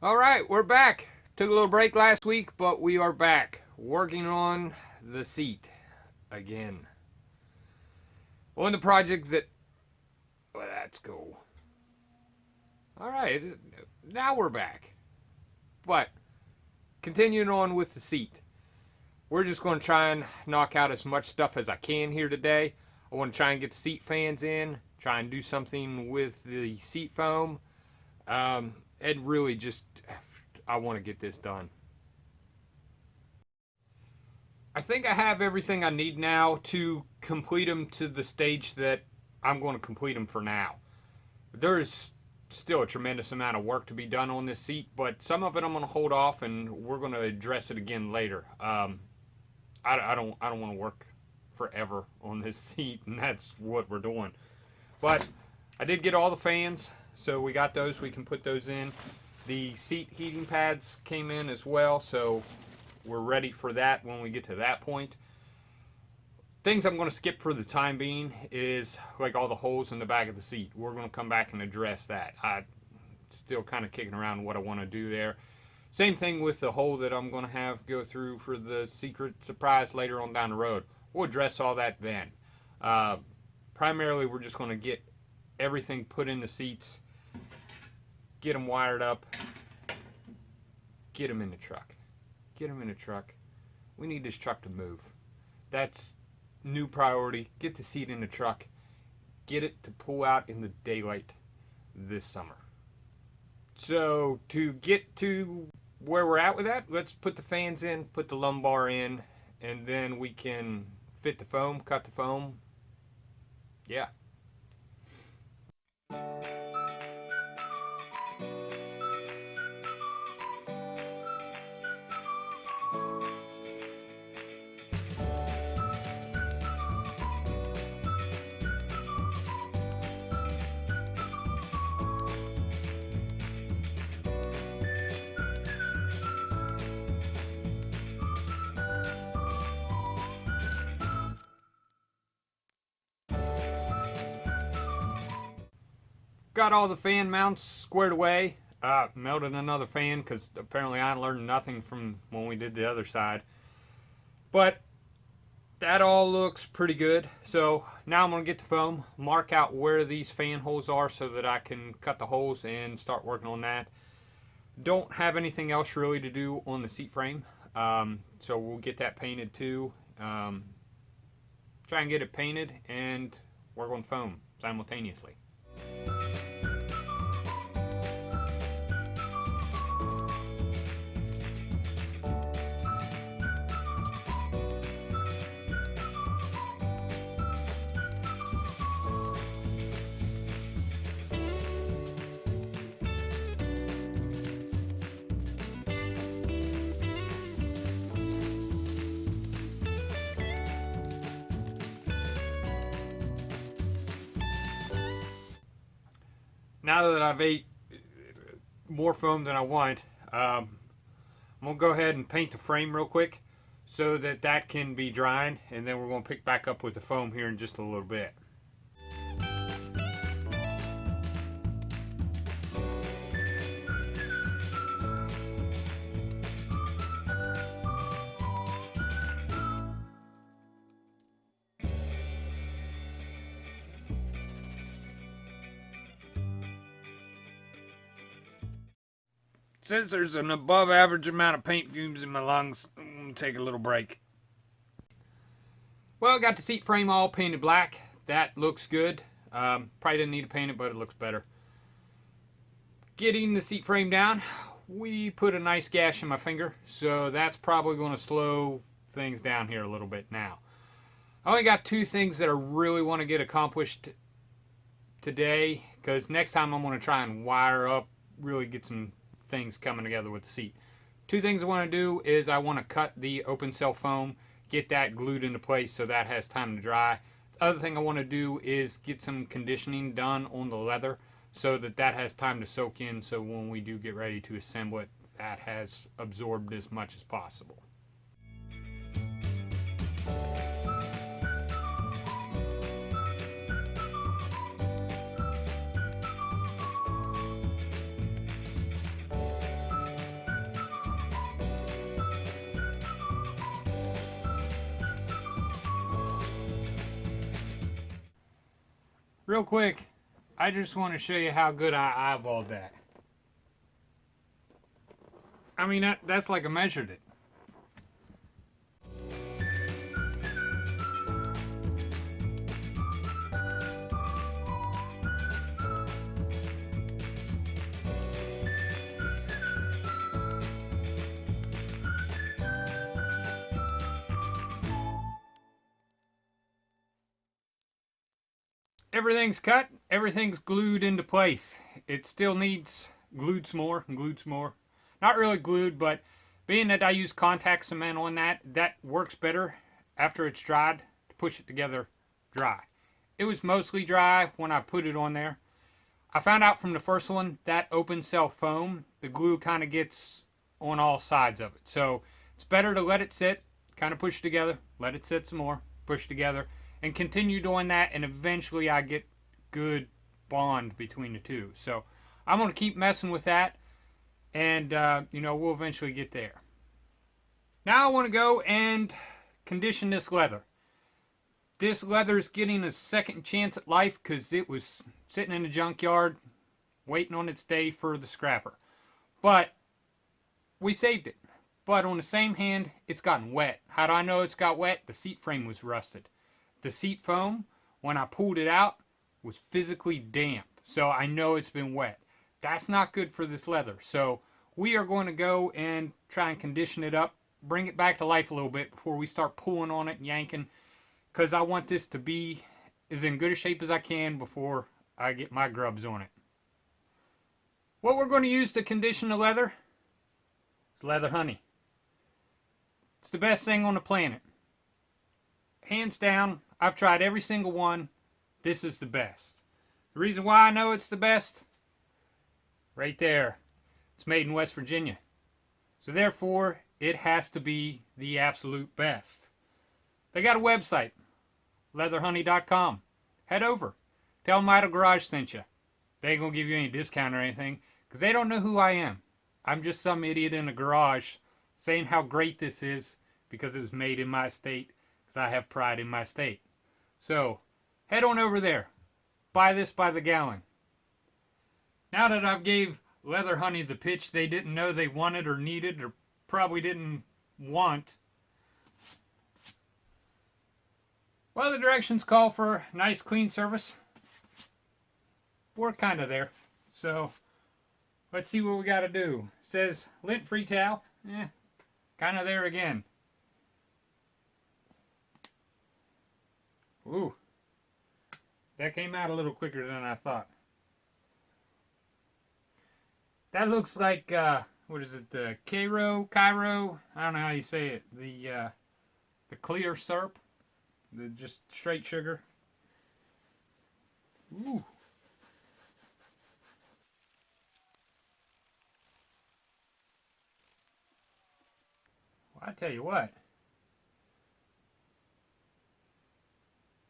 All right, we're back. Took a little break last week, but we are back working on the seat again. On the project that. Well, that's cool. All right, now we're back. But continuing on with the seat, we're just going to try and knock out as much stuff as I can here today. I want to try and get the seat fans in, try and do something with the seat foam, and really just I want to get this done. I think I have everything I need now to complete them to the stage that I'm going to complete them for now. There's still a tremendous amount of work to be done on this seat, but some of it I'm going to hold off, and we're going to address it again later. I don't want to work forever on this seat, and that's what we're doing. But I did get all the fans, so we got those. We can put those in. The seat heating pads came in as well, so we're ready for that when we get to that point. Things I'm going to skip for the time being is like all the holes in the back of the seat. We're going to come back and address that. I'm still kind of kicking around what I want to do there. Same thing with the hole that I'm going to have go through for the secret surprise later on down the road. We'll address all that then. Primarily, we're just going to get everything put in the seats, get them wired up, get them in the truck. Get them in the truck. We need this truck to move. That's new priority. Get the seat in the truck. Get it to pull out in the daylight this summer. So to get to where we're at with that, let's put the fans in, put the lumbar in, and then we can fit the foam, cut the foam. Yeah. Got all the fan mounts squared away. Melted another fan because apparently I learned nothing from when we did the other side. But that all looks pretty good. So now I'm going to get the foam, mark out where these fan holes are so that I can cut the holes and start working on that. Don't have anything else really to do on the seat frame. So we'll get that painted too. Try and get it painted and work on foam simultaneously. Now that I've ate more foam than I want, I'm going to go ahead and paint the frame real quick so that that can be drying, and then we're going to pick back up with the foam here in just a little bit. Since there's an above average amount of paint fumes in my lungs, I'm going to take a little break. Well, I got the seat frame all painted black. That looks good. Probably didn't need to paint it, but it looks better. Getting the seat frame down, we put a nice gash in my finger, so that's probably going to slow things down here a little bit now. I only got two things that I really want to get accomplished today, because next time I'm going to try and wire up, really get some things coming together with the seat. Two things I want to do is I want to cut the open cell foam, get that glued into place so that has time to dry. The other thing I want to do is get some conditioning done on the leather so that that has time to soak in, so when we do get ready to assemble it, that has absorbed as much as possible. Real quick, I just want to show you how good I eyeballed that. I mean, that's like I measured it. Everything's cut, everything's glued into place. It still needs glued some more and glued some more. Not really glued, but being that I use contact cement on that, that works better after it's dried to push it together dry. It was mostly dry when I put it on there. I found out from the first one that open cell foam, the glue kind of gets on all sides of it. So it's better to let it sit, kind of push it together, let it sit some more, push it together, and continue doing that, and eventually I get good bond between the two. So I'm going to keep messing with that, and we'll eventually get there. Now I want to go and condition this leather. This leather is getting a second chance at life because it was sitting in the junkyard waiting on its day for the scrapper. But we saved it. But on the same hand, it's gotten wet. How do I know it's got wet? The seat frame was rusted. The seat foam, when I pulled it out, was physically damp. So I know it's been wet. That's not good for this leather. So we are going to go and try and condition it up, bring it back to life a little bit before we start pulling on it and yanking, because I want this to be as in good a shape as I can before I get my grubs on it. What we're going to use to condition the leather is leather honey. It's the best thing on the planet. Hands down, I've tried every single one. This is the best. The reason why I know it's the best, right there. It's made in West Virginia. So therefore, it has to be the absolute best. They got a website, leatherhoney.com. Head over. Tell them Idle Garage sent you. They ain't going to give you any discount or anything, because they don't know who I am. I'm just some idiot in a garage saying how great this is because it was made in my state, because I have pride in my state. So, head on over there. Buy this by the gallon. Now that I've gave Leather Honey the pitch they didn't know they wanted or needed or probably didn't want, well, the directions call for nice clean service. We're kind of there. So, let's see what we got to do. It says lint-free towel. Kind of there again. Ooh. That came out a little quicker than I thought. That looks like, what is it, the Cairo? I don't know how you say it. The clear syrup. The just straight sugar. Ooh. Well, I tell you what.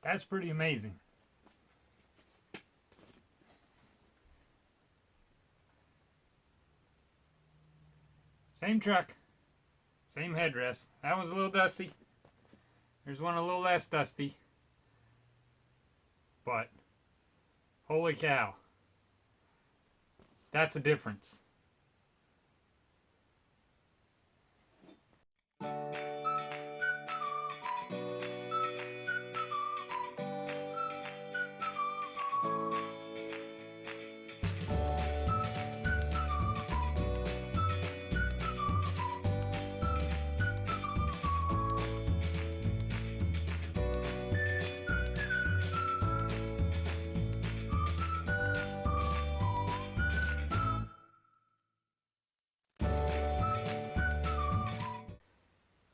That's pretty amazing. Same truck. Same headrest. That one's a little dusty. There's one a little less dusty. But, holy cow. That's a difference.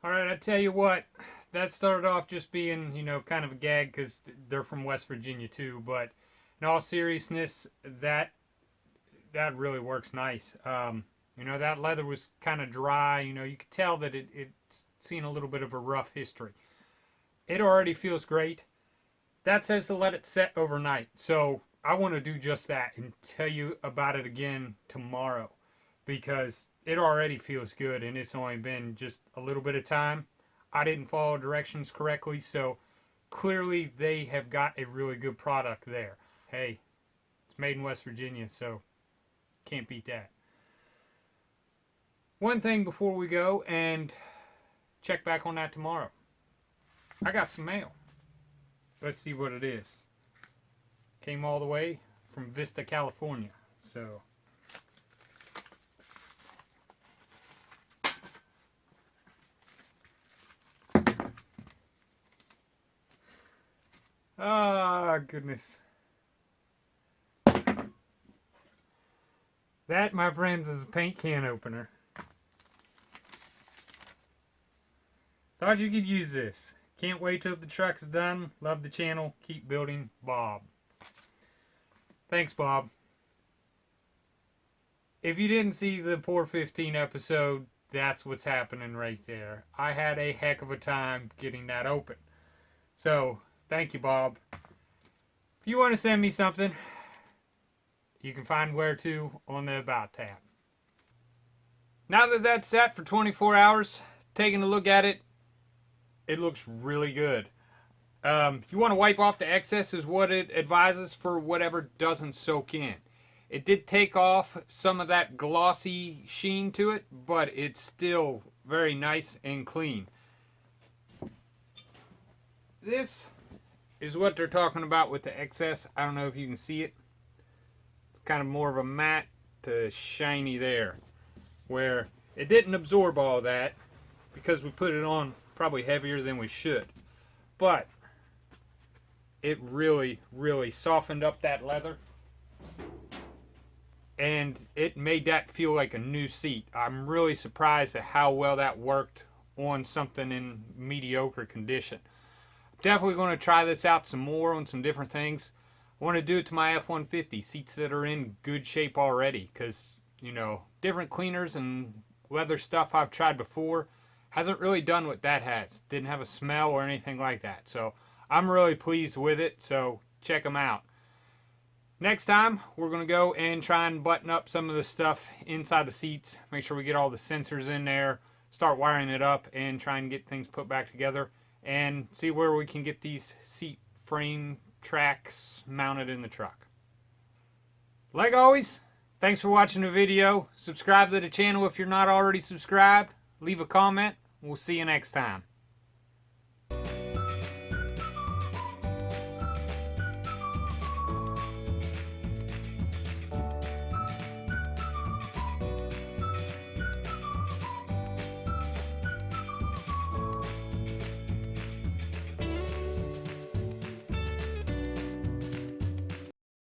Alright, I tell you what, that started off just being, kind of a gag because they're from West Virginia too, but in all seriousness, that really works nice. That leather was kind of dry, you could tell that it's seen a little bit of a rough history. It already feels great. That says to let it set overnight, so I want to do just that and tell you about it again tomorrow, because it already feels good and it's only been just a little bit of time. I didn't follow directions correctly, so clearly they have got a really good product there. hey, it's made in West Virginia, so can't beat that. One thing before we go, and check back on that tomorrow. I got some mail. Let's see what it is. Came all the way from Vista, California. So ah, goodness. That, my friends, is a paint can opener. Thought you could use this. Can't wait till the truck is done. Love the channel. Keep building, Bob. Thanks, Bob. If you didn't see the Poor 15 episode, that's what's happening right there. I had a heck of a time getting that open. So, thank you, Bob. If you want to send me something, you can find where to on the About tab. Now that that's set for 24 hours, taking a look at it, it looks really good. You want to wipe off the excess is what it advises for whatever doesn't soak in. It did take off some of that glossy sheen to it, but it's still very nice and clean. This is what they're talking about with the excess. I don't know if you can see it. It's kind of more of a matte to shiny there, where it didn't absorb all that because we put it on probably heavier than we should. But it really, really softened up that leather. And it made that feel like a new seat. I'm really surprised at how well that worked on something in mediocre condition. Definitely going to try this out some more on some different things. I want to do it to my F-150, seats that are in good shape already. Because, you know, different cleaners and leather stuff I've tried before hasn't really done what that has. Didn't have a smell or anything like that. So I'm really pleased with it. So check them out. Next time, we're going to go and try and button up some of the stuff inside the seats. Make sure we get all the sensors in there. Start wiring it up and try and get things put back together. And see where we can get these seat frame tracks mounted in the truck. Like always, thanks for watching the video. Subscribe to the channel if you're not already subscribed. Leave a comment. We'll see you next time.